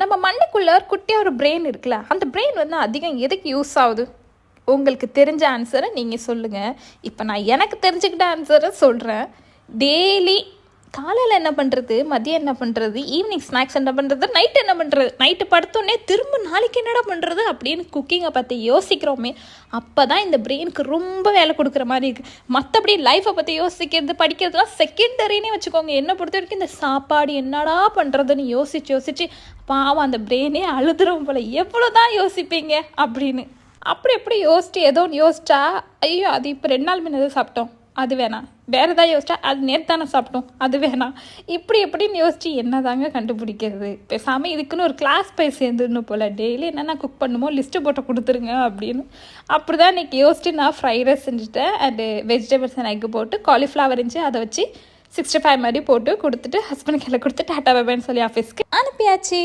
நம்ம மண்ணுக்குள்ள குட்டியாக ஒரு பிரெயின் இருக்குல்ல, அந்த பிரெயின் வந்து அதிகம் எதுக்கு யூஸ் ஆகுது? உங்களுக்கு தெரிஞ்ச ஆன்சரை நீங்கள் சொல்லுங்கள். இப்போ நான் எனக்கு தெரிஞ்சுக்கிட்ட ஆன்சரை சொல்கிறேன். டெய்லி காலையில் என்ன பண்ணுறது, மதியம் என்ன பண்ணுறது, ஈவினிங் ஸ்நாக்ஸ் என்ன பண்ணுறது, நைட்டு என்ன பண்ணுறது, நைட்டு படுத்தோடனே திரும்ப நாளைக்கு என்னடா பண்ணுறது அப்படின்னு குக்கிங்கை பற்றி யோசிக்கிறோமே, அப்போ தான் இந்த பிரெயினுக்கு ரொம்ப வேலை கொடுக்குற மாதிரி இருக்குது. மற்றபடி லைஃப்பை பற்றி யோசிக்கிறது, படிக்கிறதுலாம் செகண்டரினே வச்சுக்கோங்க. என்னை பொறுத்த வரைக்கும் இந்த சாப்பாடு என்னடா பண்ணுறதுன்னு யோசிச்சு பாவம் அந்த பிரெயினே அழுதுறோம் போல், எவ்வளோ தான் யோசிப்பீங்க அப்படின்னு. அப்படி எப்படி யோசிச்சு ஏதோ ஒன்று யோசிச்சா, ஐயோ அது இப்போ 2 நாள் முன்னே சாப்பிட்டோம், அது வேணாம். வேறு ஏதாவது யோசிச்சா அது நேற்று தானே சாப்பிட்டோம், அது வேணாம். இப்படி எப்படின்னு யோசிச்சு என்ன தாங்க கண்டுபிடிக்கிறது? பேசாமல் இதுக்குன்னு ஒரு கிளாஸ் போய் சேர்ந்துடணும் போல். டெய்லி என்னென்ன குக் பண்ணுமோ லிஸ்ட்டு போட்டு கொடுத்துருங்க அப்படின்னு. அப்படி தான் இன்றைக்கி யோசிச்சு நான் ஃப்ரைட் ரைஸ் செஞ்சுட்டேன். அண்டு வெஜிடபிள்ஸ் அண்ட் எக்கு போட்டு காலிஃப்ளவர் இருந்துச்சு, அதை வச்சு 65 மாதிரி போட்டு கொடுத்துட்டு ஹஸ்பண்டுக்கு எல்லாம் கொடுத்து டாட்டா பைன்னு சொல்லி ஆஃபீஸ்க்கு அனுப்பியாச்சு.